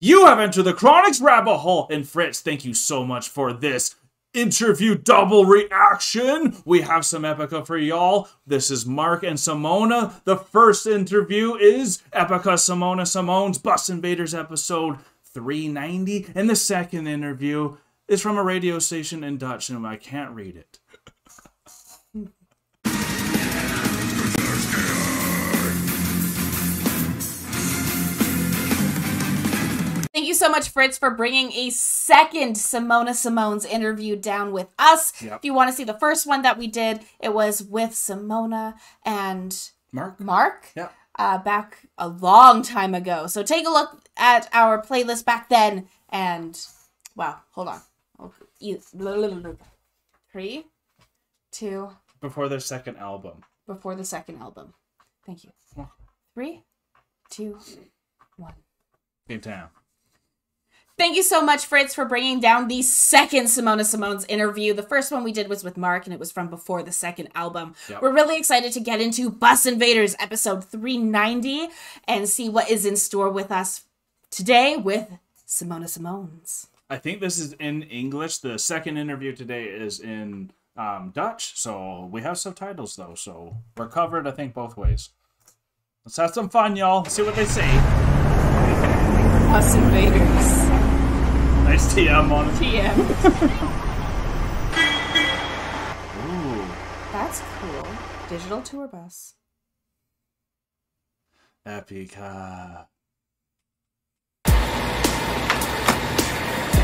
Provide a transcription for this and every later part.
You have entered the Chronic's rabbit hole, and Fritz, thank you so much for this interview double reaction. We have some Epica for y'all. This is Mark and Simone. The first interview is Epica Simone's Bus Invaders episode 390, and the second interview is from a radio station in Dutch, and I can't read it. Thank you so much, Fritz, for bringing a second Simone's interview down with us. Yep. If you want to see the first one that we did, it was with Simone and Mark. Yep. Back a long time ago. So take a look at our playlist back then. And, wow, hold on. 3, 2. Before their second album. Before the second album. Thank you. 3, 2, 1. Game time. Thank you so much, Fritz, for bringing down the second Simone's interview. The first one we did was with Mark, and it was from before the second album. Yep. We're really excited to get into Bus Invaders episode 390 and see what is in store with us today with Simone's. I think this is in English. The second interview today is in Dutch, so we have subtitles, though, so we're covered, I think, both ways. Let's have some fun, y'all. See what they say. Bus Invaders. Nice TM on it. TM. Ooh. That's cool. Digital tour bus. Epica.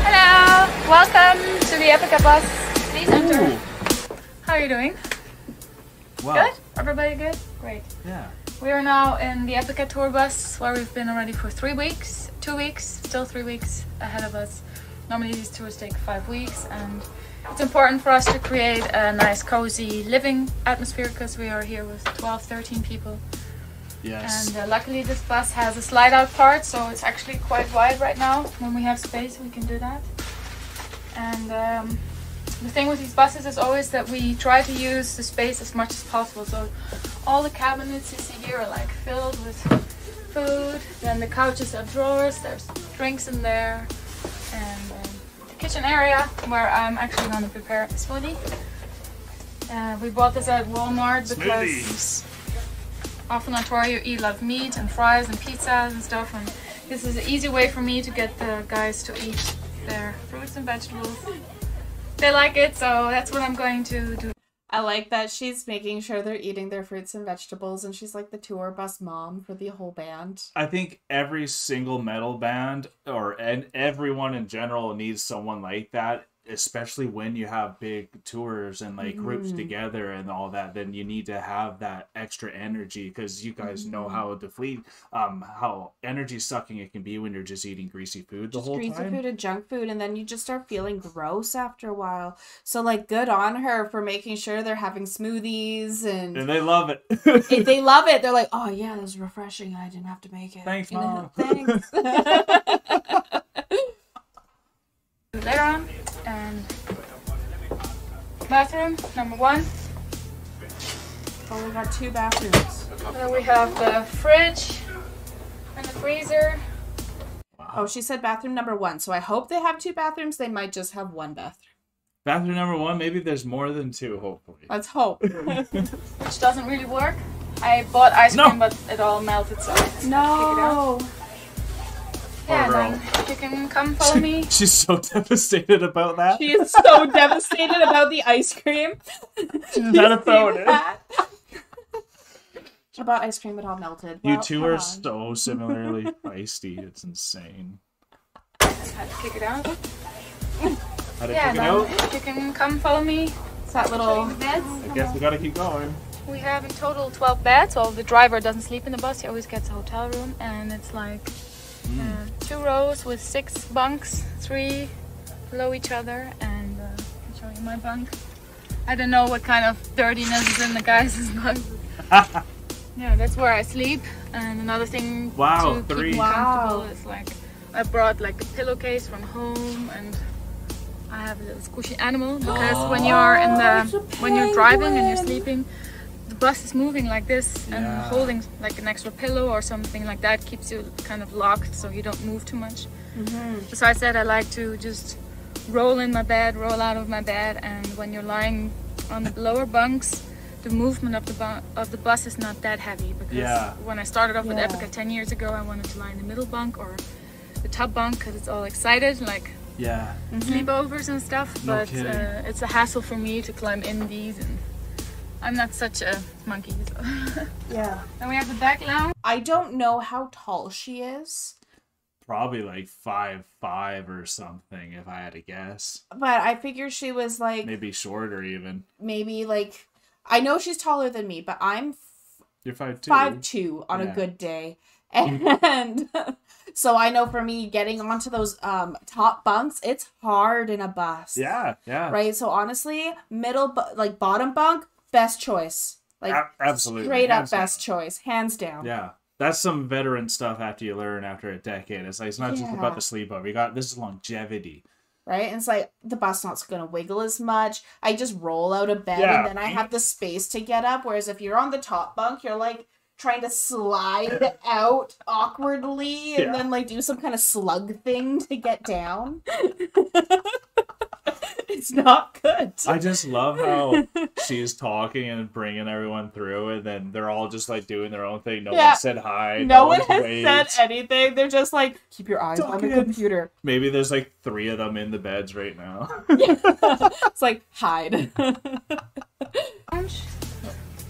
Hello! Welcome to the Epica bus. Please enter. Ooh. How are you doing? Wow. Good? Everybody good? Great. Yeah. We are now in the Epica tour bus where we've been already for 3 weeks. 2 weeks, still 3 weeks ahead of us. Normally these tours take 5 weeks, and it's important for us to create a nice cozy living atmosphere because we are here with 12, 13 people. Yes. And luckily this bus has a slide out part, so it's actually quite wide right now. When we have space we can do that. And the thing with these buses is always that we try to use the space as much as possible. So all the cabinets you see here are like filled with food, then the couches have drawers, there's drinks in there, and the kitchen area where I'm actually going to prepare a smoothie. We bought this at Walmart because often on tour you eat a lot of meat and fries and pizzas and stuff, and this is an easy way for me to get the guys to eat their fruits and vegetables. They like it, so that's what I'm going to do. I like that she's making sure they're eating their fruits and vegetables, and she's like the tour bus mom for the whole band. I think every single metal band, and everyone in general, needs someone like that, especially when you have big tours and like groups together and all that. Then you need to have that extra energy, because you guys know how how energy sucking it can be when you're just eating greasy food the whole time. Greasy food and junk food, and then you just start feeling gross after a while. So like, good on her for making sure they're having smoothies, and they love it. They love it. They're like, oh yeah, this is refreshing. I didn't have to make it. Thanks, Mom. Thanks. Later on, and bathroom number 1. Oh, we got 2 bathrooms. And then we have the fridge and the freezer. Wow. Oh, she said bathroom number 1, so I hope they have 2 bathrooms. They might just have 1 bathroom. Bathroom number 1, maybe there's more than 2, hopefully. Let's hope. Which doesn't really work. I bought ice cream, but it all melted, so I had to kick it out. Yeah, then you can come follow me. She's so devastated about that. She is so devastated about the ice cream. She's had a throw it. She bought ice cream, it all melted. You two are so similarly feisty. It's insane. I had to kick it out. How to kick it out? You can come follow me. It's that little beds. I guess we gotta keep going. We have in total 12 beds. So the driver doesn't sleep in the bus. He always gets a hotel room, and it's like 2 rows with 6 bunks, 3 below each other, and I'll show you my bunk. I don't know what kind of dirtiness is in the guys' bunk. Yeah, that's where I sleep. And another thing to keep me comfortable is like I brought like a pillowcase from home, and I have a little squishy animal because when you're when you're driving and you're sleeping, the bus is moving like this, and holding like an extra pillow or something like that keeps you kind of locked so you don't move too much. Besides that, I like to just roll in my bed, roll out of my bed, and when you're lying on the lower bunks, the movement of the bus is not that heavy, because when I started off with Epica 10 years ago, I wanted to lie in the middle bunk or the top bunk because it's all excited, like sleepovers and stuff, but it's a hassle for me to climb in these, and I'm not such a monkey. So. Then we have the back lounge. I don't know how tall she is. Probably like 5'5" or something, if I had to guess. But I figure she was like... Maybe shorter even. Maybe like... I know she's taller than me, but I'm... You're 5'2". 5'2" on a good day. And so I know for me, getting onto those top bunks, it's hard in a bus. Yeah. Right? So honestly, bottom bunk, best choice. Like absolutely. Straight up best choice. Hands down. Yeah. That's some veteran stuff after you learn after a decade. It's like, it's not just about the sleepover. This is longevity. Right? And it's like, the bus not going to wiggle as much. I just roll out of bed and then I have the space to get up. Whereas if you're on the top bunk, you're like trying to slide out awkwardly and then like do some kind of slug thing to get down. It's not good. I just love how she's talking and bringing everyone through, and then they're all just like doing their own thing. No one said hi. No one has said anything. They're just like, keep your eyes on the computer. Maybe there's like 3 of them in the beds right now. It's like, hide.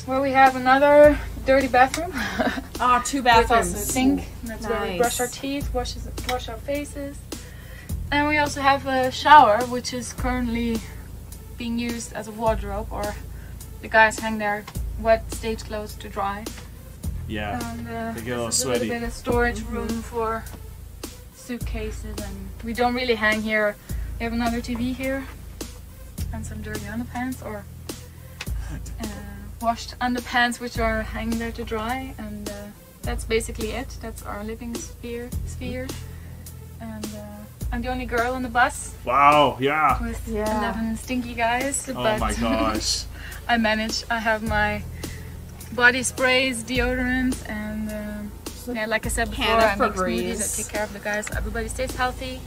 Where we have another dirty bathroom. 2 bathrooms. With a sink. That's where we brush our teeth, wash our faces. And we also have a shower, which is currently being used as a wardrobe, or the guys hang their wet stage clothes to dry. Yeah, and, they get a little this is sweaty. A little bit of storage room for suitcases, and we don't really hang here. We have another TV here, and some dirty underpants, or washed underpants, which are hanging there to dry, and that's basically it. That's our living sphere. And I'm the only girl on the bus. Wow, yeah. With 11 stinky guys. Oh but my gosh. I manage. I have my body sprays, deodorant, and like I said before, I make smoothies. I take care of the guys. Everybody stays healthy.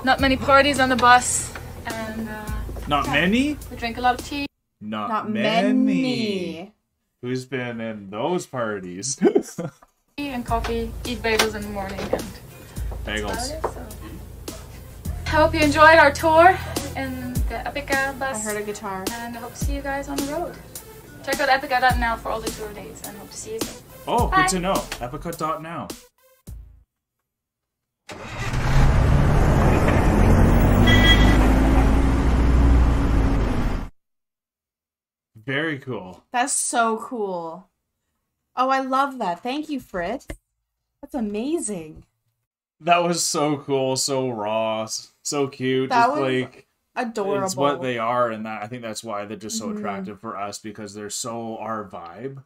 Not many parties on the bus. And not many? We drink a lot of tea. Not many. Who's been in those parties? Tea and coffee, eat bagels in the morning, and bagels. I hope you enjoyed our tour in the Epica bus. I heard a guitar. And I hope to see you guys on the road. Check out epica.now for all the tour dates, and hope to see you soon. Oh, Bye. Good to know. Epica.now. Very cool. That's so cool. Oh, I love that. Thank you, Fritz. That's amazing. That was so cool, so raw, so cute. That just was like adorable. It's what they are, and that I think that's why they're just so attractive for us, because they're so our vibe.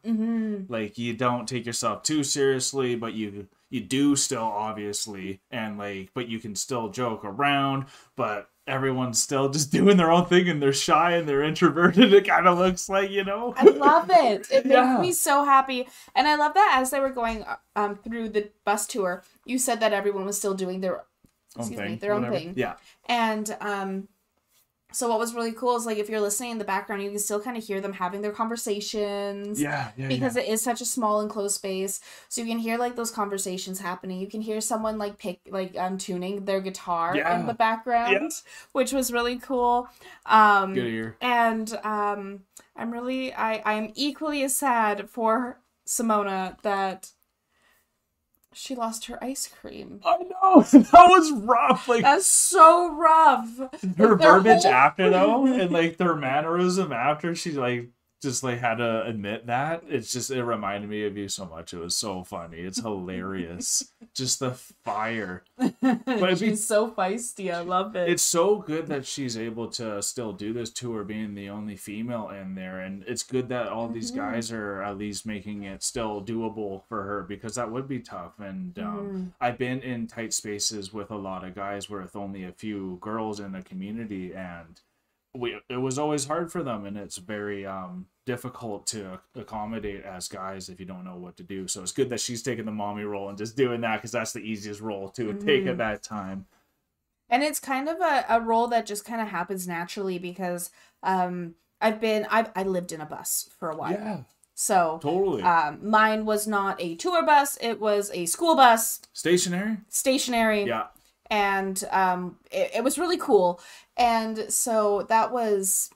Like, you don't take yourself too seriously, but you do still, obviously, and like, but you can still joke around, but everyone's still just doing their own thing, and they're shy and they're introverted. It kind of looks like, you know. I love it. It makes me so happy, and I love that as they were going through the bus tour, you said that everyone was still doing their own thing. Yeah. And so what was really cool is, like, if you're listening in the background, you can still kind of hear them having their conversations. Because it is such a small enclosed space. So you can hear, like, those conversations happening. You can hear someone, like, tuning their guitar in the background, which was really cool. Good to hear. And I am equally as sad for Simone that she lost her ice cream. I know. That was rough. Like, that's so rough. Her verbiage after, though, and like their mannerism after she just had to admit that. It reminded me of you so much. It was so funny. It's hilarious. Just the fire. But she's so feisty. I love it. It's so good that she's able to still do this tour, being the only female in there. And it's good that all these guys are at least making it still doable for her, because that would be tough. And I've been in tight spaces with a lot of guys with only a few girls in the community, and it was always hard for them. And it's very difficult to accommodate as guys if you don't know what to do. So it's good that she's taking the mommy role and just doing that, because that's the easiest role to take at that time. And it's kind of a role that just kind of happens naturally, because I lived in a bus for a while. Yeah. So totally. Mine was not a tour bus, it was a school bus. Stationary. Yeah. And it was really cool. And so that was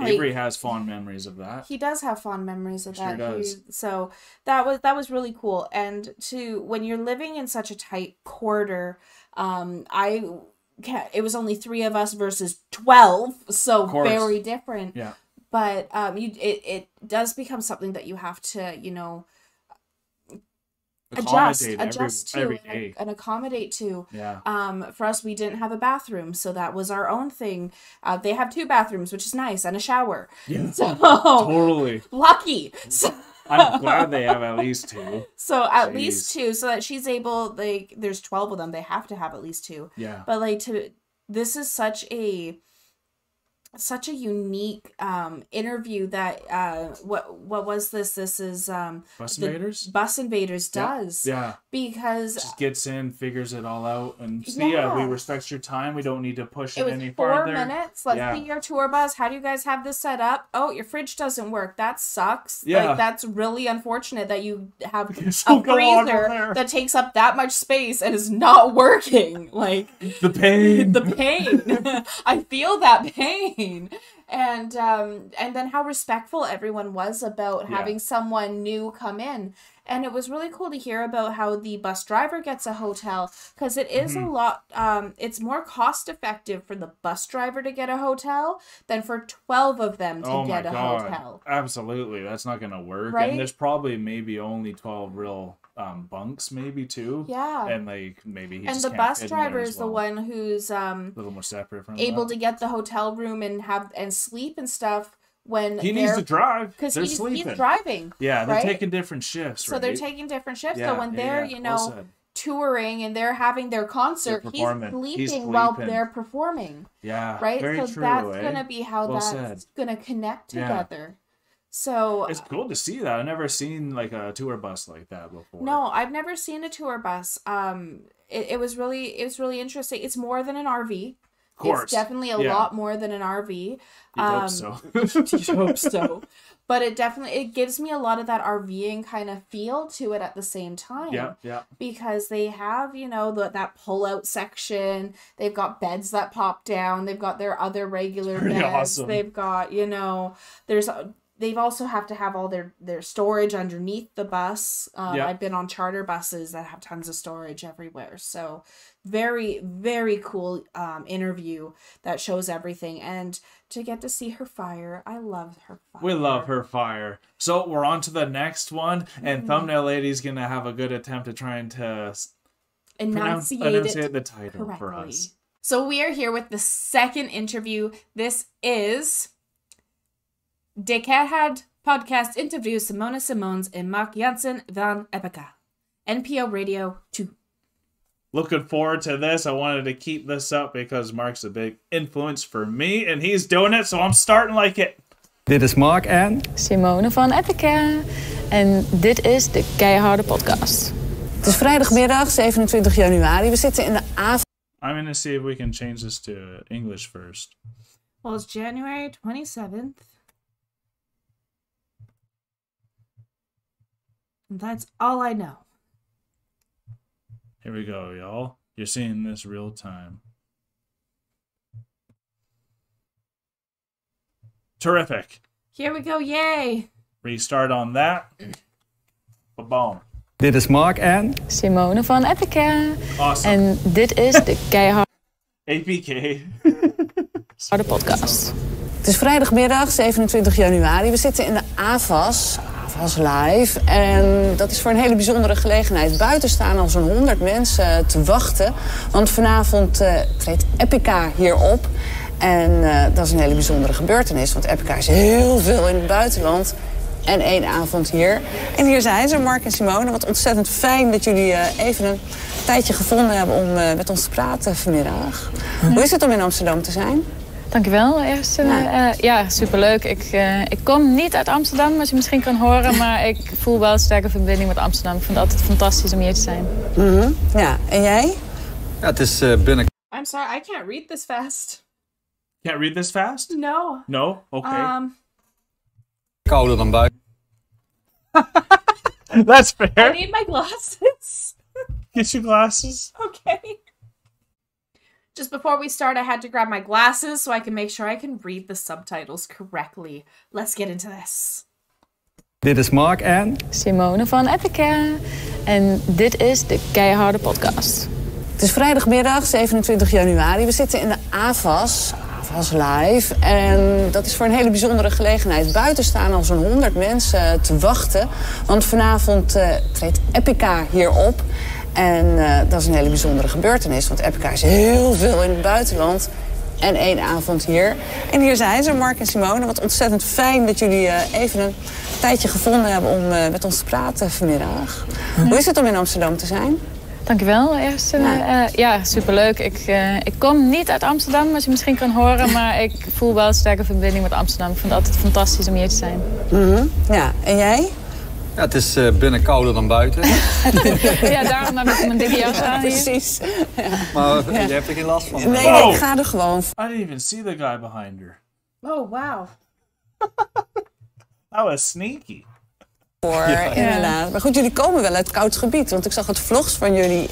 Avery has fond memories of that. He does have fond memories of that. Sure does. So that was really cool. And when you're living in such a tight quarter, it was only 3 of us versus 12, so very different. Yeah. But it does become something that you have to, adjust to every day. and accommodate to. Yeah. For us, we didn't have a bathroom, so that was our own thing. They have 2 bathrooms, which is nice, and a shower. Yeah. So, totally. Lucky. So, I'm glad they have at least 2. So at least 2, so that she's able. There's 12 of them. They have to have at least 2. Yeah. But this is such a unique interview that what was this? This is Bus Invaders? Bus Invaders does. Yeah. Because just gets in, figures it all out, and we respect your time. We don't need to push it any farther. 4 minutes. Let's be your tour bus. How do you guys have this set up? Oh, your fridge doesn't work. That sucks. Yeah. That's really unfortunate that you have a freezer that takes up that much space and is not working. The pain. The pain. I feel that pain. And then how respectful everyone was about having someone new come in. And it was really cool to hear about how the bus driver gets a hotel, because it is a lot, it's more cost effective for the bus driver to get a hotel than for 12 of them to get a hotel. Absolutely. That's not going to work. Right? And there's probably maybe only 12 real bunks, maybe 2. Yeah. And maybe he and just the can't bus fit in driver there is as the one who's a little more separate from able to get the hotel room and sleep and stuff. When he needs to drive, because he's driving. Yeah, they're taking different shifts. So they're taking different shifts. So when they're touring and they're having their concert, he's sleeping while they're performing. Yeah, right. Very so true, that's gonna be how that's gonna connect together. So it's cool to see that. I've never seen a tour bus like that before. No, I've never seen a tour bus. It was really interesting. It's more than an RV. Of course. It's definitely a lot more than an RV. You hope so. You hope so. But it gives me a lot of that RVing kind of feel to it at the same time. Yeah. Because they have, that pull-out section. They've got beds that pop down. They've got their other regular beds. Awesome. They've got, they've also have to have all their storage underneath the bus. I've been on charter buses that have tons of storage everywhere. So very, very cool interview that shows everything. And to get to see her fire, I love her fire. We love her fire. So we're on to the next one. And Thumbnail Lady's going to have a good attempt at trying to enunciate the title correctly for us. So we are here with the second interview. This is De Keiharde podcast interview Simone Simons en Mark Jansen van Epica. NPO Radio 2. Looking forward to this. I wanted to keep this up because Mark's a big influence for me and he's doing it, so I'm starting like it. Dit is Mark en Simone van Epica. En dit is de Keiharde podcast. Het is vrijdagmiddag, 27 januari. We zitten in de avond. I'm going to see if we can change this to English first. Well, it's January 27th. That's all I know. Here we go, y'all. You're seeing this real time. Terrific. Here we go, yay. Restart on that. Ba-boom. Dit is Mark en Simone van Epica. Awesome. En dit is de Keiharde APK. podcast. Het is vrijdagmiddag, 27 januari. We zitten in de AVAS live. En dat is voor een hele bijzondere gelegenheid. Buiten staan al zo'n 100 mensen te wachten. Want vanavond treedt Epica hier op. En dat is een hele bijzondere gebeurtenis. Want Epica is heel veel in het buitenland. En 1 avond hier. En hier zijn ze, Mark en Simone. Wat ontzettend fijn dat jullie even een tijdje gevonden hebben om met ons te praten vanmiddag. Hoe is het om in Amsterdam te zijn? Dankjewel. Eerst, ja, superleuk. Ik kom niet uit Amsterdam, zoals je misschien kan horen, maar ik voel wel een sterke verbinding met Amsterdam. Ik vind het altijd fantastisch om hier te zijn. Ja, en jij? Ja, het is binnen... I'm sorry, I can't read this fast. Can't read this fast? No. No? Okay. Kouder dan buiten. That's I fair. need my glasses. Get your glasses. Okay. Just before we start, I had to grab my glasses so I can make sure I can read the subtitles correctly. Let's get into this. Dit is Mark en... Simone van Epica. En dit is de Keiharde podcast. Het is vrijdagmiddag, 27 januari. We zitten in de AVAS live. En dat is voor een hele bijzondere gelegenheid. Buiten staan al zo'n 100 mensen te wachten. Want vanavond treedt Epica hier op. En dat is een hele bijzondere gebeurtenis. Want Epica is heel veel in het buitenland. En 1 avond hier. En hier zijn ze, Mark en Simone. Wat ontzettend fijn dat jullie even een tijdje gevonden hebben om met ons te praten vanmiddag. Hoe is het om in Amsterdam te zijn? Dankjewel. Eerst, ja, superleuk. Ik kom niet uit Amsterdam, zoals je misschien kan horen, maar ik voel wel een sterke verbinding met Amsterdam. Ik vind het altijd fantastisch om hier te zijn. Ja, en jij? Ja, het is binnen kouder dan buiten. Ja, daarom heb ik mijn dikke jas aan hier. Precies. Ja. Maar je hebt er geen last van. Nee, ik ga er gewoon I didn't even see the guy behind her. Oh, wow. That was sneaky. voor, inderdaad. Maar goed, jullie komen wel uit koud gebied. Want ik zag het vlogs van jullie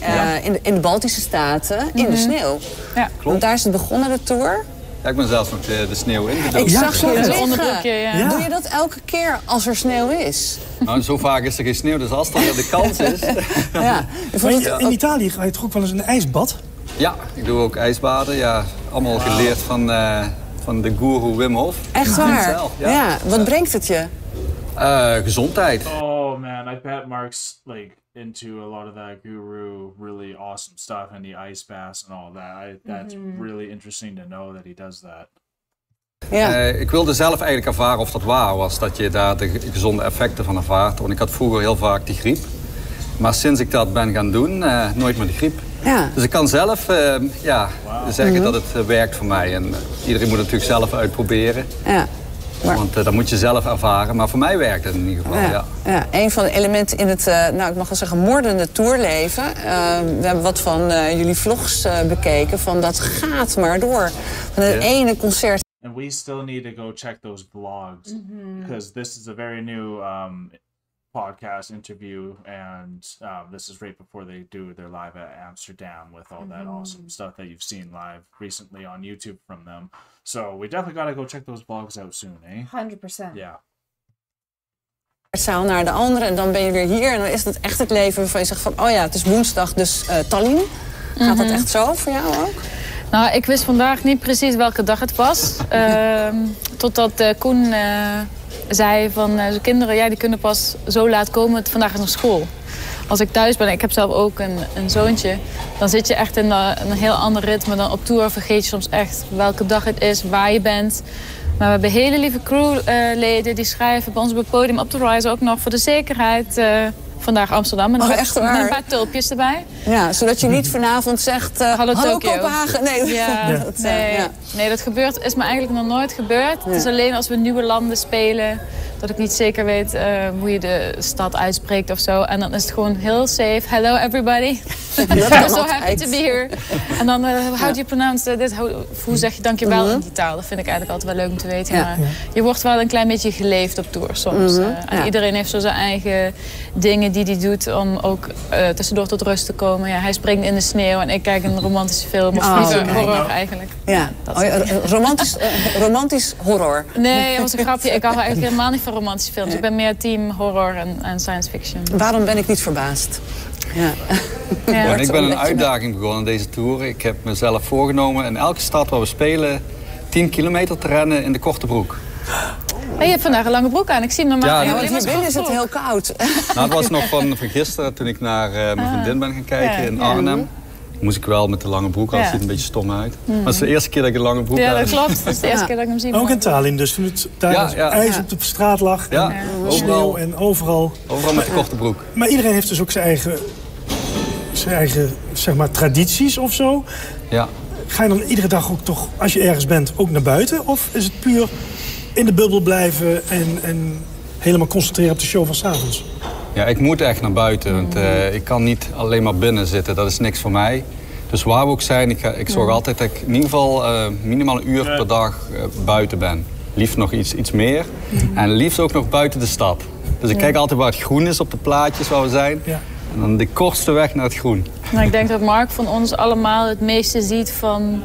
in de Baltische Staten, in de sneeuw. Ja, klopt. Want daar is het begonnen, de tour. Ja, ik ben zelfs nog de sneeuw ingedoken. Ik zag je een onderbroekje, ja. Doe je dat elke keer als er sneeuw is? Nou, zo vaak is er geen sneeuw, dus als er weer de kans is... Ja. In Italië ga je toch ook wel eens in een ijsbad? Ja, ik doe ook ijsbaden. Ja, allemaal geleerd van de guru Wim Hof. Echt waar? Zelf, ja. Wat brengt het je? Gezondheid. Oh man, I bet Mark's like into a lot of that guru, really awesome stuff, and the ice baths and all that. That's really interesting to know that he does that. Ja. Ik wilde zelf eigenlijk ervaren of dat waar was, dat je daar de gezonde effecten van ervaart. Want ik had vroeger heel vaak die griep. Maar sinds ik dat ben gaan doen, nooit meer de griep. Ja. Dus ik kan zelf zeggen dat het werkt voor mij. En iedereen moet het natuurlijk zelf uitproberen. Ja. Want dat moet je zelf ervaren. Maar voor mij werkt het in ieder geval, ja. Een van de elementen in het, nou ik mag wel zeggen, moordende tourleven. We hebben wat van jullie vlogs bekeken. Van dat gaat maar door. Van het ene concert. And we still need to go check those blogs. Because this is a very new podcast interview. And this is right before they do their live at Amsterdam. With all that awesome stuff that you've seen live recently on YouTube from them. So we definitely got to go check those blogs out soon, eh? 100%. Yeah. Zaal naar de andere en dan ben je weer hier. En dan is het echt het leven waarvan je zegt van, oh ja, het is woensdag, dus Tallinn. Gaat dat echt zo voor jou ook? Nou, ik wist vandaag niet precies welke dag het was. Totdat Koen zei van zijn kinderen, die kunnen pas zo laat komen. Vandaag is nog school. Als ik thuis ben, ik heb zelf ook een zoontje, dan zit je echt in een heel ander ritme. Dan op tour vergeet je soms echt welke dag het is, waar je bent. Maar we hebben hele lieve crewleden die schrijven bij ons op het podium op de Rise ook nog voor de zekerheid. Vandaag Amsterdam en echt waar? met een paar tulpjes erbij. Ja, zodat je niet vanavond zegt, hallo Kopenhagen. Nee, dat is me eigenlijk nog nooit gebeurd. Het is alleen als we nieuwe landen spelen dat ik niet zeker weet hoe je de stad uitspreekt of zo. En dan is het gewoon heel safe. Hello everybody. I'm so happy to be here. En dan, how do you pronounce this? Hoe zeg je dankjewel in die taal? Dat vind ik eigenlijk altijd wel leuk om te weten. Ja. Maar je wordt wel een klein beetje geleefd op tour soms. En iedereen heeft zo zijn eigen dingen die hij doet om ook tussendoor tot rust te komen. Ja, hij springt in de sneeuw en ik kijk een romantische film. Of horror eigenlijk. Ja, romantisch horror. Nee, dat was een grapje. Ik hou eigenlijk helemaal niet van romantische films. Ik ben meer team horror en science fiction. Waarom ben ik niet verbaasd? Ja. Ik ben een uitdaging begonnen deze tour. Ik heb mezelf voorgenomen in elke stad waar we spelen 10 kilometer te rennen in de korte broek. Maar je hebt vandaag een lange broek aan. Ik zie hem normaal. Ja, want hier binnen is het heel koud. Nou, het was nog van gisteren toen ik naar mijn vriendin ben gaan kijken in Arnhem. Moest ik wel met de lange broek aan, ziet een beetje stom uit. Maar het is de eerste keer dat ik een lange broek Ja, aan. dat klopt. Dat is de eerste keer dat ik hem zie. Ook in Tallinn, dus toen het daar ijs op de straat lag. Ja, en sneeuw en overal. Overal met de korte broek. Maar iedereen heeft dus ook zijn eigen zeg maar, tradities of zo. Ja. Ga je dan iedere dag ook toch, als je ergens bent, ook naar buiten? Of is het puur in de bubbel blijven en helemaal concentreren op de show van 's avonds? Ja, ik moet echt naar buiten, want ik kan niet alleen maar binnen zitten. Dat is niks voor mij. Dus waar we ook zijn, ik zorg altijd dat ik in ieder geval minimaal een uur per dag buiten ben. Liefst nog iets meer. En liefst ook nog buiten de stad. Dus ik kijk altijd waar het groen is op de plaatjes waar we zijn. Ja. En dan de kortste weg naar het groen. Nou, ik denk dat Mark van ons allemaal het meeste ziet van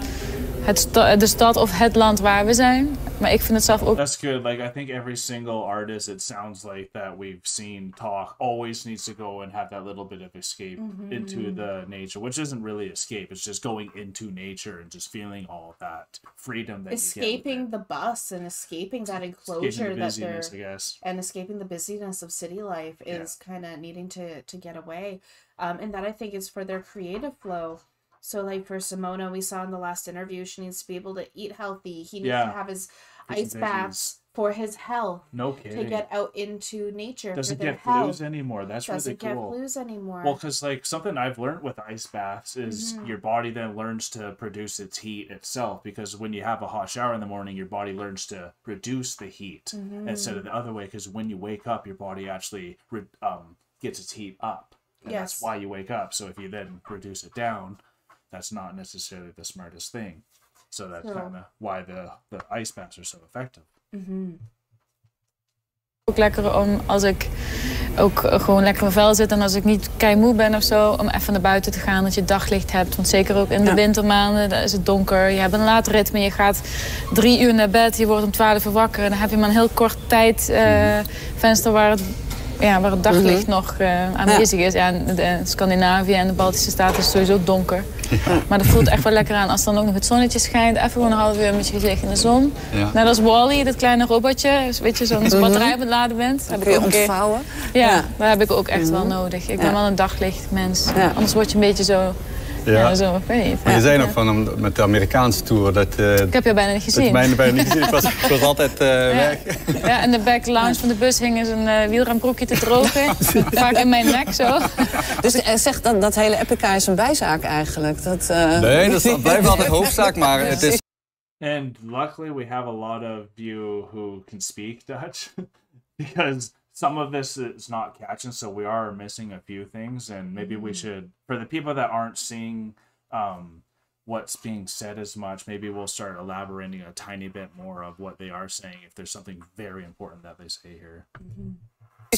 de stad of het land waar we zijn. Maar ik vind het zelf ook... That's good. Like, I think every single artist, it sounds like that we've seen talk, always needs to go and have that little bit of escape into the nature, which isn't really escape. It's just going into nature and just feeling all of that freedom that escaping you get the bus and escaping that enclosure that they're... And escaping the busyness of city life is kind of needing to get away. And that I think is for their creative flow. So like for Simone, we saw in the last interview, she needs to be able to eat healthy. He needs to have his ice baths for his health. No kidding. To get out into nature. Doesn't for their get health. flus anymore. That's really cool. Doesn't get flus anymore. Well, because like something I've learned with ice baths is your body then learns to produce its heat itself. Because when you have a hot shower in the morning, your body learns to produce the heat instead of the other way. Because when you wake up, your body actually gets its heat up. And that's why you wake up. So if you then produce it down, that's not necessarily the smartest thing. So that's kind of why the ice baths are so effective. Ook lekker om, als ik ook gewoon lekker in mijn vel zit en als ik niet keimoe ben of zo, om even naar buiten te gaan, dat je daglicht hebt. Want zeker ook in de wintermaanden, dan is het donker. Je hebt een laat ritme, je gaat 3 uur naar bed, je wordt om 12 uur wakker. En dan heb je maar een heel kort tijdvenster waar het daglicht nog aanwezig is. Ja, in Scandinavië en de Baltische Staten is het sowieso donker. Maar dat voelt echt wel lekker aan. Als dan ook nog het zonnetje schijnt, even gewoon een half uur met je gezicht in de zon. Ja. Net als Wall-E, dat kleine robotje. Weet je, zo'n batterij op het laden bent. Dat kun je ontvouwen. Ja, dat heb ik ook echt wel nodig. Ik ben wel een daglichtmens. Ja. Anders word je een beetje zo... Ja, zo, ik weet niet. Maar je zei nog van met de Amerikaanse tour dat... ik heb jou bijna niet gezien. Bijna niet gezien. Ik was altijd weg. Ja, en de back lounge van de bus hing eens een wielrembroekje te drogen. Vaak in mijn nek zo. Dus zeg dan, dat hele Epica is een bijzaak eigenlijk? Nee, dat blijft altijd hoofdzaak, maar het is... And luckily we have a lot of you who can speak Dutch. Because... some of this is not catching, so we are missing a few things, and maybe we should, for the people that aren't seeing what's being said as much, maybe we'll start elaborating a tiny bit more of what they are saying if there's something very important that they say here.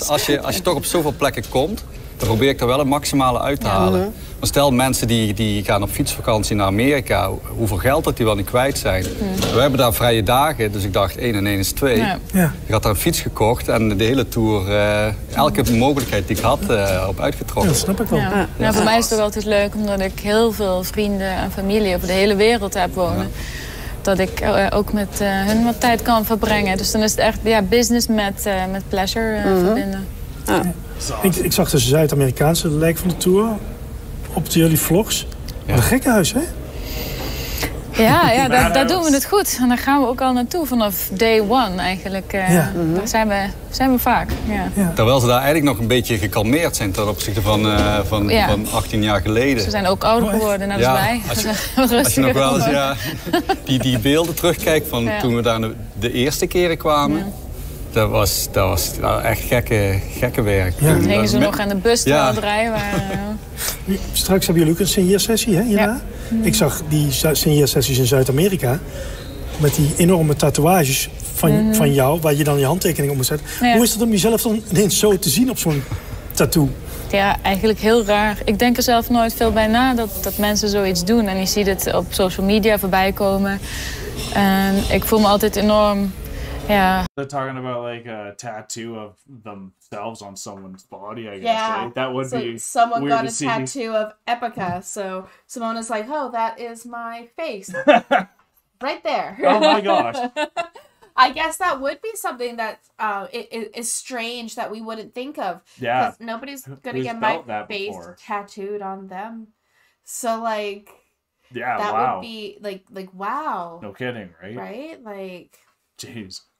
Als je toch op zoveel plekken komt, dan probeer ik er wel het maximale uit te halen. Maar stel mensen die gaan op fietsvakantie naar Amerika, hoeveel geld dat die wel niet kwijt zijn. We hebben daar vrije dagen, dus ik dacht 1 en 1 is 2. Ja. Ik had daar een fiets gekocht en de hele tour, elke mogelijkheid die ik had, op uitgetrokken. Dat snap ik wel. Ja, voor mij is het ook altijd leuk, omdat ik heel veel vrienden en familie over de hele wereld heb wonen. Dat ik ook met hun wat tijd kan verbrengen. Dus dan is het echt business met pleasure verbinden. Ja. Ik zag de Zuid-Amerikaanse lijk van de tour op jullie vlogs. Wat een gekkenhuis, hè? Ja, daar doen we het goed. En daar gaan we ook al naartoe vanaf day one eigenlijk. Daar zijn we vaak. Ja. Terwijl ze daar eigenlijk nog een beetje gekalmeerd zijn ten opzichte van 18 jaar geleden. Ze zijn ook ouder geworden, net als wij. Als je nog wel eens die beelden terugkijkt van toen we daar de eerste keren kwamen. Dat was echt gekke werk. Ja. Toen gingen ze nog aan de bus terwijl het rijden waren. Straks hebben jullie ook een signeersessie, hè, hierna? Ik zag die signeersessies in Zuid-Amerika met die enorme tatoeages van jou, waar je dan je handtekening op moet zetten. Ja. Hoe is het om jezelf dan ineens zo te zien op zo'n tattoo? Ja, eigenlijk heel raar. Ik denk er zelf nooit veel bij na dat mensen zoiets doen. En je ziet het op social media voorbij komen. En ik voel me altijd enorm... Yeah. They're talking about like a tattoo of themselves on someone's body, I guess. Yeah. Right? That would be someone weird got to see. A tattoo of Epica, so Simone is like, oh, that is my face. Right there. Oh my gosh. I guess that would be something that it is strange that we wouldn't think of. Yeah. Because nobody's going to get my face tattooed on them. So like... Yeah, that wow. would be like wow. No kidding, right? Right? Like... Jeez.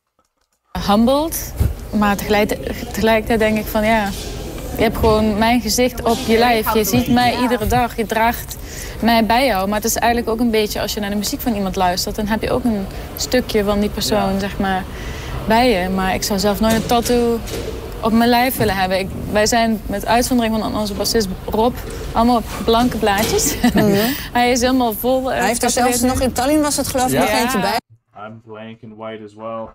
Humbled, maar tegelijkertijd denk ik van Je hebt gewoon mijn gezicht op je lijf. Je ziet mij iedere dag. Je draagt mij bij jou. Maar het is eigenlijk ook een beetje, als je naar de muziek van iemand luistert, dan heb je ook een stukje van die persoon, zeg maar, bij je. Maar ik zou zelf nooit een tattoo op mijn lijf willen hebben. Wij zijn met uitzondering van onze bassist Rob allemaal op blanke blaadjes. Hij is helemaal vol. Hij heeft er zelfs nog in Tallinn was het geloof ik nog eentje bij. I'm blank and white as well.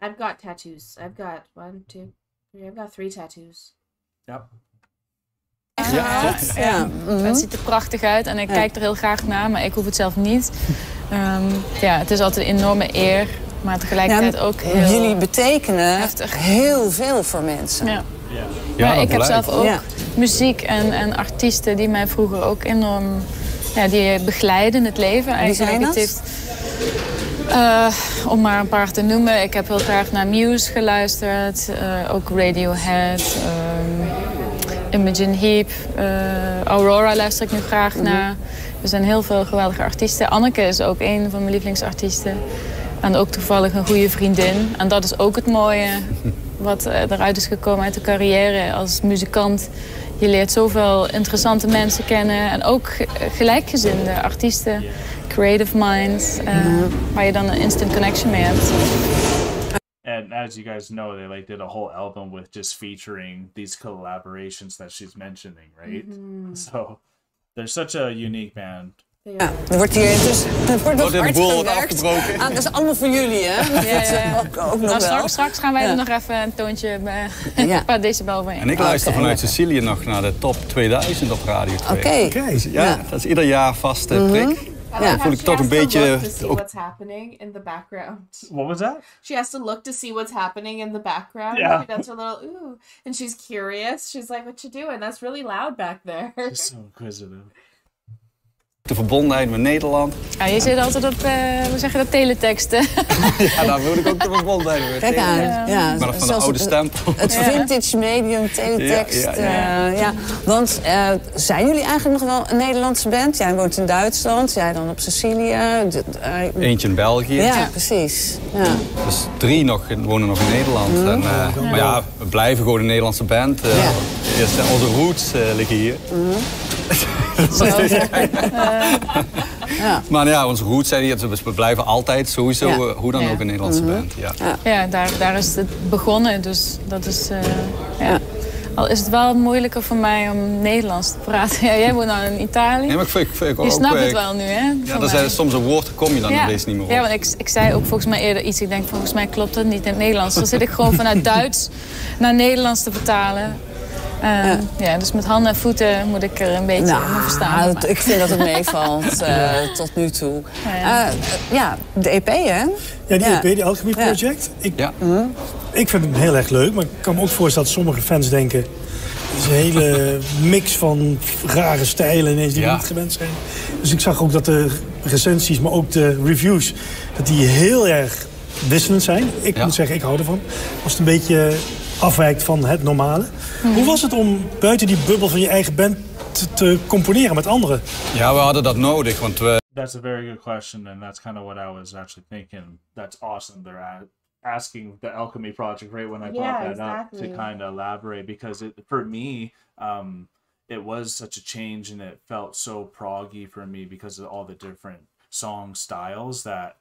I've got tattoos. I've got 1, 2, 3. I've got 3 tattoos. Yep. Het ziet er prachtig uit en ik kijk er heel graag naar, maar ik hoef het zelf niet. Het is altijd een enorme eer, maar tegelijkertijd ook heel... Jullie betekenen heftig. Heel veel voor mensen. Maar ik heb zelf ook muziek en artiesten die mij vroeger ook enorm die begeleiden in het leven. Eigenlijk. Wie zijn dat? Om maar een paar te noemen. Ik heb heel graag naar Muse geluisterd, ook Radiohead, Imogen Heap, Aurora luister ik nu graag naar. Er zijn heel veel geweldige artiesten. Anneke is ook een van mijn lievelingsartiesten. En ook toevallig een goede vriendin. En dat is ook het mooie wat eruit is gekomen uit de carrière als muzikant. Je leert zoveel interessante mensen kennen en ook gelijkgezinde artiesten, creative minds, waar je dan een instant connection mee hebt. And as you guys know, they did a whole album with just featuring these collaborations that she's mentioning, right? So they're such a unique band. Ja, er wordt hier intussen nog hard gewerkt. Dat is allemaal voor jullie, hè? Ook nog wel. Straks gaan wij er nog even een toontje bij een paar decibel bij. En ik luister vanuit Sicilië nog naar de top 2000 op Radio 2. Oké. Ja, dat is ieder jaar vaste prik. Ja, voel ik toch een beetje... To see what's happening in the background. What was that? She has to look to see what's happening in the background. Yeah. She does her little ooh. And she's curious. She's like, what you doing? That's really loud back there. She's so inquisitive. De verbondenheid met Nederland. Ja, je zit altijd op, hoe zeg je dat, teleteksten. Ja, daar wil ik ook de verbondenheid met. Kijk aan. Ja, maar van de oude stempel. Het vintage medium, teletext. Want zijn jullie eigenlijk nog wel een Nederlandse band? Jij woont in Duitsland, jij dan op Sicilië. Eentje in België. Ja, precies. Ja. Dus 3 wonen nog in Nederland. En, maar ja, we blijven gewoon een Nederlandse band. Onze roots liggen hier. Maar ja, onze roots zijn hier, dus we blijven altijd sowieso hoe dan ook een Nederlandse band. Ja, daar is het begonnen, dus dat is... Al is het wel moeilijker voor mij om Nederlands te praten. Ja, jij woont nou in Italië. Nee, maar ik je snapt het wel nu, hè? Ja, er zijn soms een woord, daar kom je dan ineens niet meer op. Ja, want ik zei ook volgens mij eerder iets. Ik denk, volgens mij klopt het niet in het Nederlands. Dan zit ik gewoon vanuit Duits naar Nederlands te vertalen. Dus met handen en voeten moet ik er een beetje verstaan. Ik vind dat het meevalt tot nu toe. De EP, hè? Ja, die EP, de Alchemy Project. Ik vind hem heel erg leuk, maar ik kan me ook voorstellen dat sommige fans denken... Het is een hele mix van rare stijlen ineens die we niet gewend zijn. Dus ik zag ook dat de recensies, maar ook de reviews... dat die heel erg wisselend zijn. Ik moet zeggen, ik hou ervan. Als het een beetje afwijkt van het normale. Hoe was het om buiten die bubbel van je eigen band te componeren met anderen? Ja, we hadden dat nodig, want we... That's a very good question, and that's kind of what I was actually thinking. That's awesome. They're asking the Alchemy Project right when I brought that up to kind of elaborate, because for me, it was such a change, and it felt so proggy for me because of all the different song styles that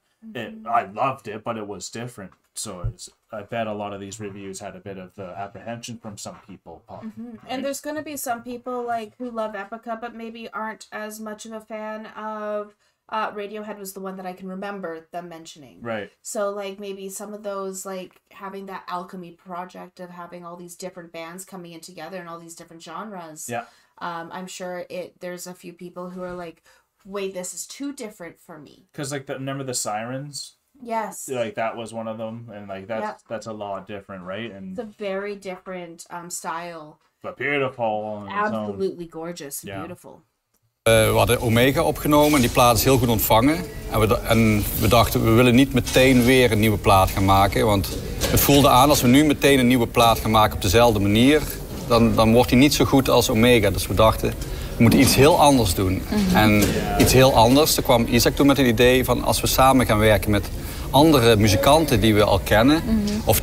I loved it, but it was different. So I bet a lot of these reviews had a bit of apprehension from some people. Right? And there's going to be some people who love Epica, but maybe aren't as much of a fan of Radiohead was the one that I can remember them mentioning. Right. So maybe some of those having that alchemy project of having all these different bands coming in together and all these different genres. Yeah. I'm sure there's a few people who are like, wait, this is too different for me. Because remember the Sirens? Yes. That was one of them, and that's a lot different, right? And it's a very different style. But beautiful. Absolutely gorgeous and beautiful. We hadden Omega opgenomen en die plaat is heel goed ontvangen. En we dachten, we willen niet meteen weer een nieuwe plaat gaan maken. Want het voelde aan, als we nu meteen een nieuwe plaat gaan maken op dezelfde manier... dan wordt die niet zo goed als Omega. Dus we dachten, we moeten iets heel anders doen. En iets heel anders, daar kwam Isaac toen met het idee van... als we samen gaan werken met andere muzikanten die we al kennen, of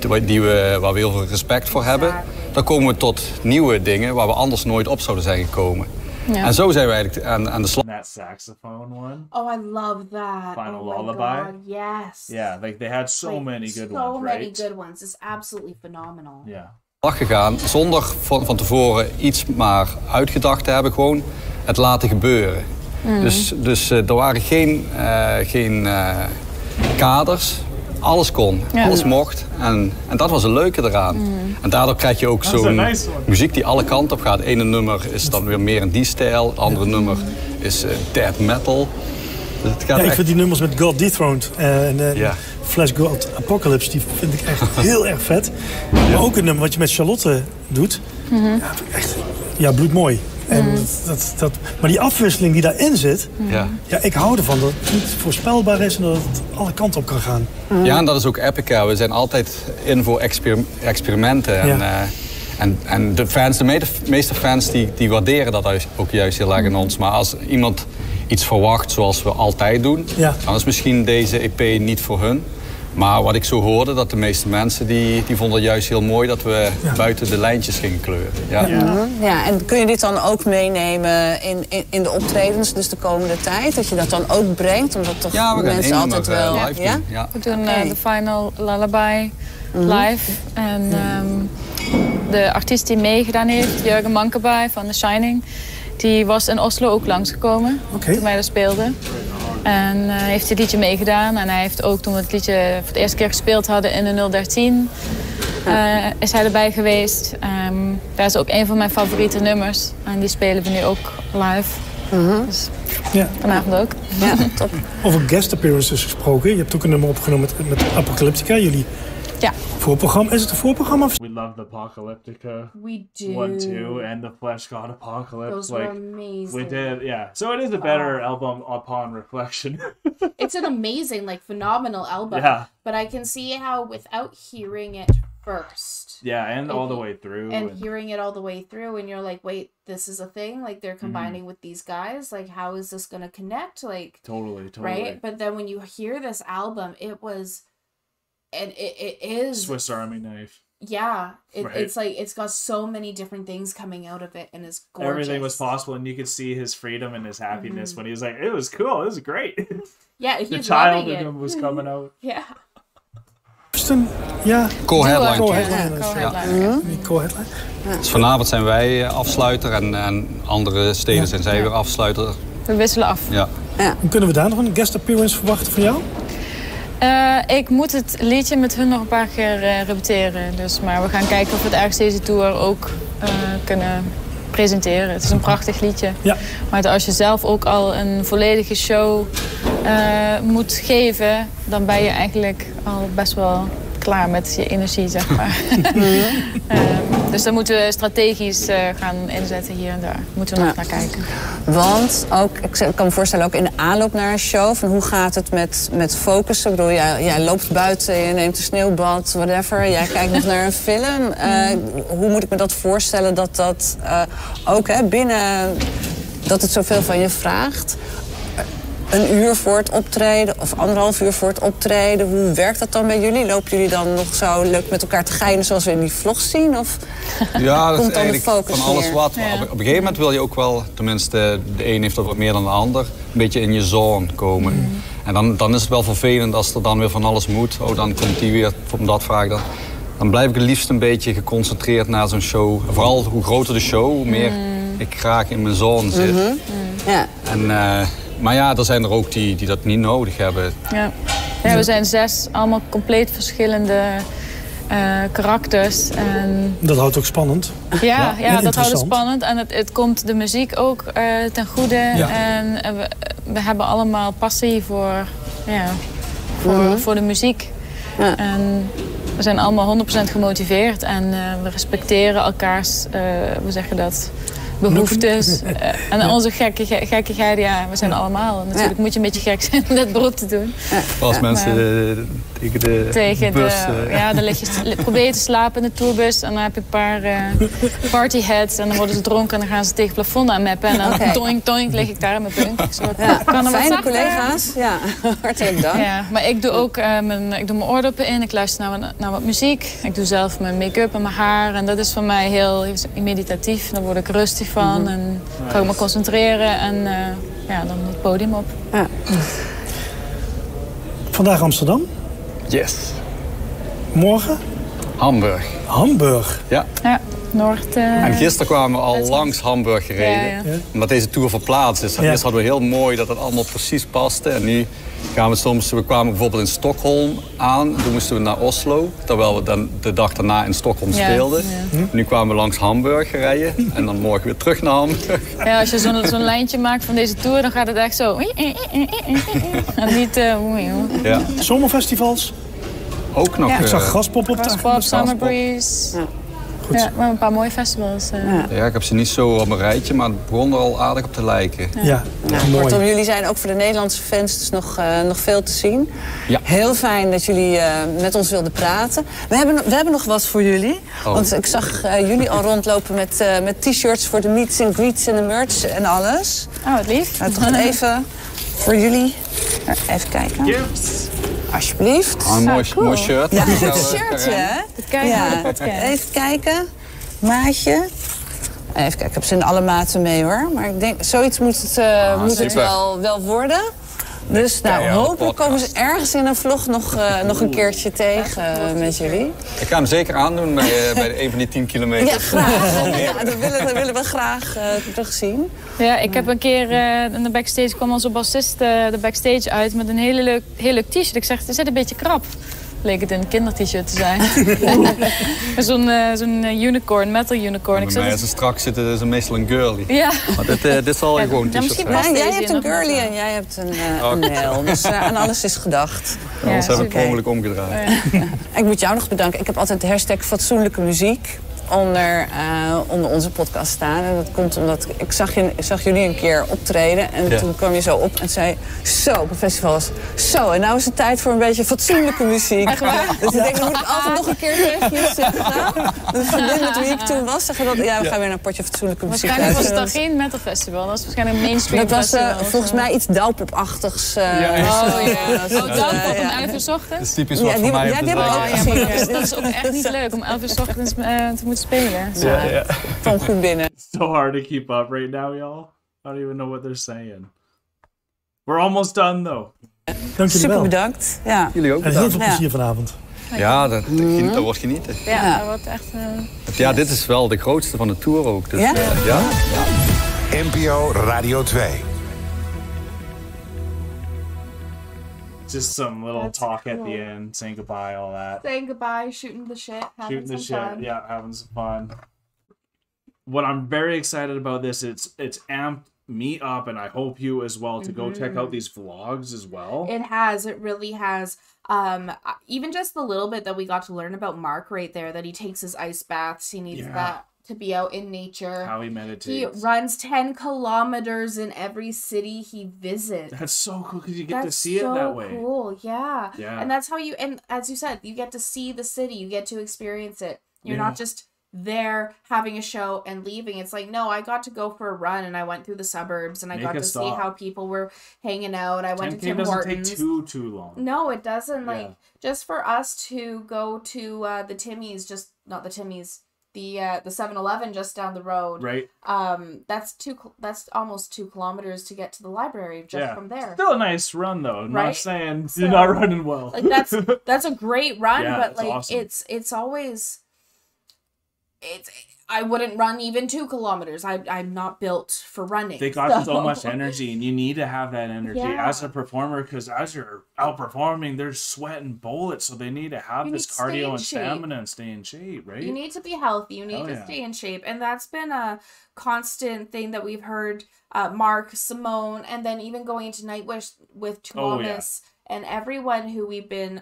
waar we heel veel respect voor hebben, dan komen we tot nieuwe dingen waar we anders nooit op zouden zijn gekomen. Ja. En zo zijn we eigenlijk aan de slag. That saxophone one. Oh, I love that. Final oh Lullaby. God, yes. Yeah, like they had so many good ones, So many right? good ones. It's absolutely phenomenal. Yeah. Gegaan zonder van tevoren iets maar uitgedacht te hebben, gewoon het laten gebeuren. Dus er waren geen kaders. Alles kon, alles mocht. En dat was het leuke eraan. En daardoor krijg je ook zo'n muziek die alle kanten op gaat. Het ene nummer is dan weer meer in die stijl. Het andere nummer is death metal. Dus het gaat ik vind die nummers met God Dethroned en Flash God Apocalypse, die vind ik echt heel erg vet. Maar ook een nummer wat je met Charlotte doet. Echt bloedmooi. En maar die afwisseling die daarin zit, ik hou ervan dat het niet voorspelbaar is en dat het alle kanten op kan gaan. Ja, en dat is ook Epica. We zijn altijd in voor experimenten. En de fans, de meeste fans die waarderen dat ook juist heel erg in ons. Maar als iemand iets verwacht zoals we altijd doen, dan is misschien deze EP niet voor hun. Maar wat ik zo hoorde, dat de meeste mensen die vonden het juist heel mooi dat we buiten de lijntjes gingen kleuren. Ja, en kun je dit dan ook meenemen in de optredens, dus de komende tijd? Dat je dat dan ook brengt? Omdat toch mensen altijd wel live doen. Ja? We doen de Final Lullaby live. En de artiest die meegedaan heeft, Jurgen Mankebaai van The Shining, die was in Oslo ook langsgekomen toen wij daar speelden. En heeft het liedje meegedaan. En hij heeft ook, toen we het liedje voor de eerste keer gespeeld hadden in de 013, is hij erbij geweest. Dat is ook een van mijn favoriete nummers. En die spelen we nu ook live. Dus vanavond ook. Ja, top. Over guest appearances gesproken. Je hebt ook een nummer opgenomen met Apocalyptica, jullie voorprogramma. Is het een voorprogramma? We love the Apocalyptica. We do. 1, 2, and the Flesh God Apocalypse. Those were amazing. We did, So it is a better album upon reflection. It's an amazing, phenomenal album. Yeah. But I can see how without hearing it first. Yeah, and all the way through. And hearing it all the way through, and you're like, wait, this is a thing? Like, they're combining with these guys? Like, how is this going to connect? Like, Totally. Right? But then when you hear this album, it was... And it is... Swiss Army knife. Yeah. It's like, it's got so many different things coming out of it, and it's gorgeous. Everything was possible, and you could see his freedom and his happiness when he was like, it was cool, it was great. Yeah, he's the child loving in him was coming out. Yeah. Co-headline. Dus vanavond zijn wij afsluiter en andere steden zijn zij weer afsluiter. We wisselen af. Ja. Kunnen we daar nog een guest appearance verwachten van jou? Ik moet het liedje met hun nog een paar keer repeteren. Maar we gaan kijken of we het ergens deze tour ook kunnen presenteren. Het is een prachtig liedje. Ja. Maar als je zelf ook al een volledige show moet geven, dan ben je eigenlijk al best wel klaar met je energie, zeg maar. Dus dan moeten we strategisch gaan inzetten hier en daar. Moeten we nog naar kijken. Want ook, ik kan me voorstellen, ook in de aanloop naar een show, van hoe gaat het met focussen? Ik bedoel, jij loopt buiten, je neemt een sneeuwbad, whatever. Jij kijkt nog naar een film. Hoe moet ik me dat voorstellen dat ook binnen, dat het zoveel van je vraagt? Een uur voor het optreden of 1,5 uur voor het optreden. Hoe werkt dat dan bij jullie? Lopen jullie dan nog zo leuk met elkaar te geinen zoals we in die vlogs zien? Of ja, dat komt is dan eigenlijk de focus van alles meer? wat. Ja. Op een gegeven moment wil je ook wel, tenminste de een heeft dat wat meer dan de ander, een beetje in je zone komen. En dan is het wel vervelend als er dan weer van alles moet. Oh, dan komt die weer om dat vraag. Dan blijf ik het liefst een beetje geconcentreerd naar zo'n show. Vooral hoe groter de show, hoe meer ik graag in mijn zone zit. Ja. Maar ja, er zijn er ook die dat niet nodig hebben. Ja, we zijn 6 allemaal compleet verschillende karakters. En... Dat houdt ook spannend. Ja, dat houdt het spannend. En het komt de muziek ook ten goede. Ja. En we hebben allemaal passie voor de muziek. Ja. En we zijn allemaal 100% gemotiveerd. En we respecteren elkaars, hoe zeg je dat, behoeftes. En onze gekkigheid, we zijn allemaal. Natuurlijk moet je een beetje gek zijn om dit beroep te doen. Als mensen tegen de bus. Ja, dan probeer je te slapen in de tourbus. En dan heb je een paar partyheads. En dan worden ze dronken en dan gaan ze tegen het plafond aanmeppen. En dan doink, doink, lig ik daar in mijn bunk. Fijne collega's. Ja, hartelijk dank. Ja, maar ik doe ook ik doe mijn oordoppen in. Ik luister naar wat muziek. Ik doe zelf mijn make-up en mijn haar. En dat is voor mij heel meditatief. Daar word ik rustig van. En kan ik me concentreren. En dan het podium op. Ja. Vandaag Amsterdam. Yes. Morgen? Hamburg. Hamburg? Ja. Noord. En gisteren kwamen we al langs Hamburg gereden. Ja. Omdat deze tour verplaatst is. Eerst hadden we heel mooi dat het allemaal precies paste. En nu gaan we kwamen bijvoorbeeld in Stockholm aan. Toen moesten we naar Oslo. Terwijl we dan de dag daarna in Stockholm speelden. Ja. Nu kwamen we langs Hamburg rijden. En dan morgen weer terug naar Hamburg. Ja, als je zo'n lijntje maakt van deze tour, dan gaat het echt zo. En niet... Ja. Zomerfestivals? Ook nog. Ik zag Graspop op de Graspop, Summer Breeze. Ja. Goed. Ja, maar een paar mooie festivals. Ja, ik heb ze niet zo op mijn rijtje, maar het begon er al aardig op te lijken. Ja, mooi. Kortom, jullie zijn ook voor de Nederlandse fans dus nog veel te zien. Ja. Heel fijn dat jullie met ons wilden praten. We hebben nog wat voor jullie. Oh. Want ik zag jullie al rondlopen met t-shirts voor de meets and greets en de merch en alles. Oh, wat lief. Nou, toch even voor jullie. Even kijken. Yes. Alsjeblieft. Oh, een mooi shirt. Ja, een shirtje, hè? Even kijken. Maatje. Even kijken, ik heb ze in alle maten mee, hoor. Maar ik denk, zoiets moet het wel worden. Dus hopelijk komen ze ergens in een vlog nog een keertje tegen met jullie. Ik ga hem zeker aandoen bij een van die 10 kilometer. Ja, graag. Ja, dat willen we graag terugzien. Ja, ik heb een keer in de backstage, kwam onze bassist de backstage uit met een heel leuk t-shirt. Ik zeg, het is een beetje krap. Leek het een kinder-t-shirt te zijn. Zo'n unicorn, metal unicorn. Bij mij als ze strak zitten, is het meestal een girly. Ja. Maar dit zal gewoon een t-shirt zijn. Jij hebt een girly en jij hebt een male. Dus aan alles is gedacht. Ja, ons hebben we ongeluk omgedraaid. Ja. Ik moet jou nog bedanken. Ik heb altijd de hashtag fatsoenlijke muziek onder onze podcast staan. En dat komt omdat ik zag jullie een keer optreden. En toen kwam je zo op en zei, zo, op het festival was zo. En nou is het tijd voor een beetje fatsoenlijke muziek. Dus ik denk, dan moet ik altijd nog een keer tegen je zeggen. De vriendin met wie ik toen was, zeggen dat, we gaan weer naar een potje fatsoenlijke muziek. Waarschijnlijk was het dan geen metal festival. Dat was waarschijnlijk een mainstream festival. Dat was volgens mij iets Douwpop-achtigs. Douwpop om 11 uur 's ochtends. Dat is typisch wat voor mij. Ja, die heb ik ook gezien. Dat is ook echt niet leuk om 11 uur 's ochtends te moeten spelen. Kwam goed binnen. So hard to keep up right now, y'all. I don't even know what they're saying. We're almost done, though. Dank jullie Super wel. bedankt. Ja. Jullie ook En heel veel plezier vanavond. Ja, dat wordt genieten. Ja, dat wordt echt... Ja, dit is wel de grootste van de tour ook. Dus, ja? NPO Radio 2. Just some little talk at the end, saying goodbye, all that. Saying goodbye, shooting the shit, having some fun. Yeah, having some fun. What I'm very excited about this, it's amped me up, and I hope you as well, to go check out these vlogs as well. It really has. Even just the little bit that we got to learn about Mark right there, that he takes his ice baths, he needs that to be out in nature. How he meditates. He runs 10 kilometers in every city he visits. That's so cool because you get to see it that way. That's so cool, yeah. Yeah. And that's how and as you said, you get to see the city, you get to experience it. You're not just there having a show and leaving. It's like, no, I got to go for a run and I went through the suburbs and I got to see how people were hanging out. I went to Tim Hortons. It doesn't take too long. No, it doesn't. Like, just for us to go to the Timmy's, not the Timmy's, the 7-Eleven just down the road. Right. That's almost 2 kilometers to get to the library just from there. Still a nice run though. I'm not saying so, you're not running well. Like that's a great run, but like awesome. it's always I wouldn't run even 2 kilometers. I'm not built for running. They got so much energy, and you need to have that energy as a performer, because as you're outperforming, they're sweating bullets, so they need to have this cardio and stamina and stay in shape, right? You need to be healthy. You need to stay in shape, and that's been a constant thing that we've heard Mark, Simone, and then even going into Night Wish with Thomas And everyone who we've been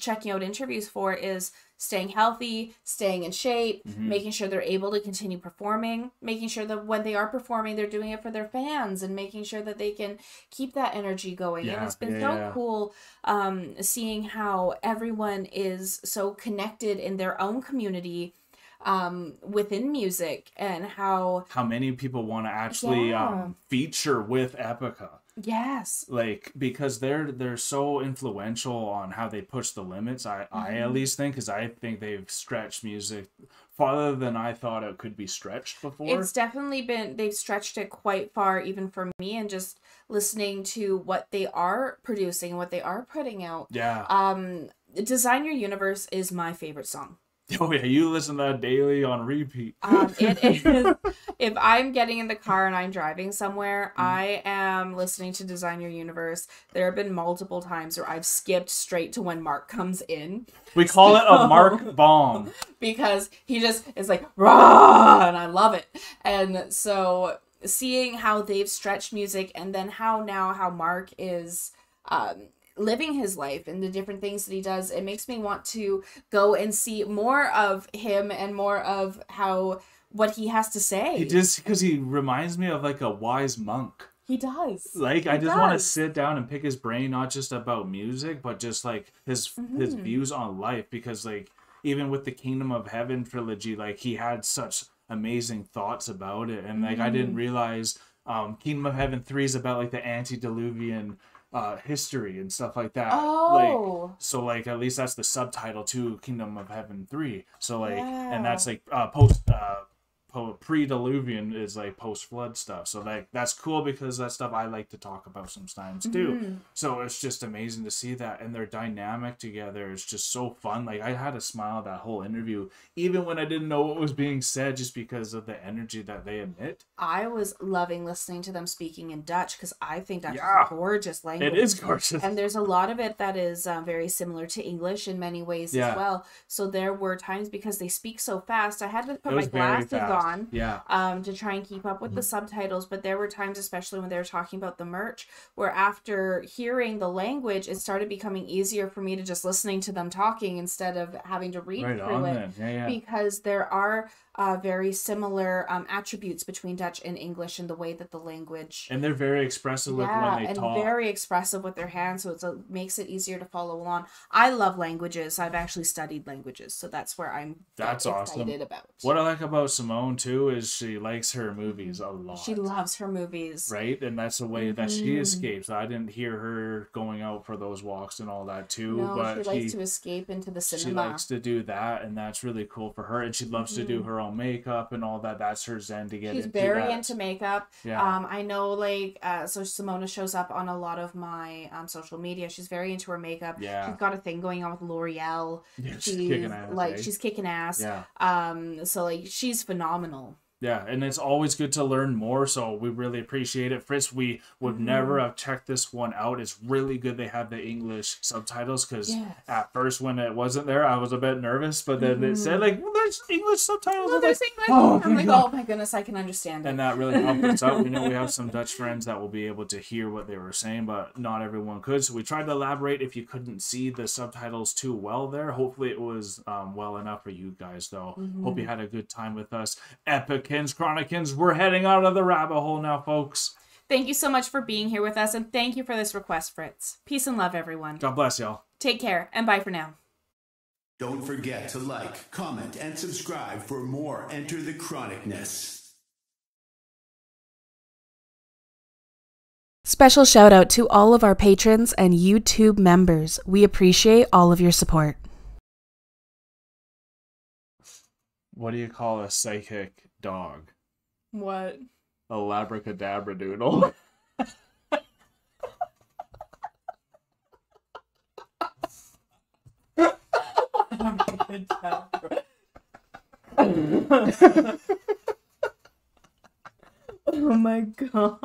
checking out interviews for is staying healthy, staying in shape, making sure they're able to continue performing, making sure that when they are performing, they're doing it for their fans, and making sure that they can keep that energy going. And it's been so cool seeing how everyone is so connected in their own community within music, and how many people want to actually feature with Epica. Yes. Like, because they're so influential on how they push the limits. I at least think, because I think they've stretched music farther than I thought it could be stretched before. It's definitely they've stretched it quite far, even for me, and just listening to what they are producing and what they are putting out. Yeah. Design Your Universe is my favorite song. Oh yeah, you listen to that daily on repeat. It is. If I'm getting in the car and I'm driving somewhere, I am listening to Design Your Universe. There have been multiple times where I've skipped straight to when Mark comes in. We call it a Mark bomb. Because he just is like, rah, and I love it. And so seeing how they've stretched music, and then how Mark is living his life and the different things that he does, it makes me want to go and see more of him and more of what he has to say. He just, because he reminds me of like a wise monk. He does. Like, I just want to sit down and pick his brain, not just about music, but just like his views on life. Because like, even with the Kingdom of Heaven trilogy, like, he had such amazing thoughts about it. And like, I didn't realize Kingdom of Heaven 3 is about like the antediluvian history and stuff like that. Oh. Like, so like, at least that's the subtitle to Kingdom of Heaven 3. So like, and that's like pre-diluvian is like post-flood stuff. So like, that's cool, because that's stuff I like to talk about sometimes too. So it's just amazing to see that, and their dynamic together is just so fun. Like, I had a smile that whole interview, even when I didn't know what was being said, just because of the energy that they emit. I was loving listening to them speaking in Dutch, because I think Dutch is a gorgeous language. It is gorgeous. And there's a lot of it that is very similar to English in many ways as well. So there were times, because they speak so fast, I had to put my glasses on to try and keep up with the subtitles. But there were times, especially when they were talking about the merch, where after hearing the language, it started becoming easier for me to just listening to them talking instead of having to read through it. Because there are very similar attributes between Dutch and English in the way that the language, and they're very expressive with when they talk. Very expressive with their hands, so it makes it easier to follow along. I love languages. I've actually studied languages, so that's where I'm excited about. What I like about Simone too is she likes her movies a lot. She loves her movies, right? And that's the way that she escapes. I didn't hear her going out for those walks and all that too. No, but she likes to escape into the cinema. She likes to do that, and that's really cool for her. And she loves to do her own makeup and all that. That's her zen to get into. She's very into makeup. Yeah. I know, like, so Simona shows up on a lot of my social media. She's very into her makeup. Yeah. She's got a thing going on with L'Oreal. Yeah, she's kicking ass. Like, she's kicking ass. Yeah. So like, she's phenomenal. Yeah, and it's always good to learn more, so we really appreciate it. Fritz, we would never have checked this one out. It's really good they have the English subtitles, because at first when it wasn't there, I was a bit nervous, but then it said, like, well, there's English subtitles. Well, there's English. I'm like, oh my goodness, I can understand it. And that really helped us out. We know we have some Dutch friends that will be able to hear what they were saying, but not everyone could, so we tried to elaborate if you couldn't see the subtitles too well there. Hopefully it was well enough for you guys, though. Hope you had a good time with us. Epicans, Chronicans, we're heading out of the rabbit hole now, folks. Thank you so much for being here with us, and thank you for this request, Fritz. Peace and love, everyone. God bless y'all. Take care, and bye for now. Don't forget to like, comment, and subscribe for more Enter the Chronicness. Special shout out to all of our patrons and YouTube members. We appreciate all of your support. What do you call a psychic dog? What? A labracadabra doodle. Oh my god.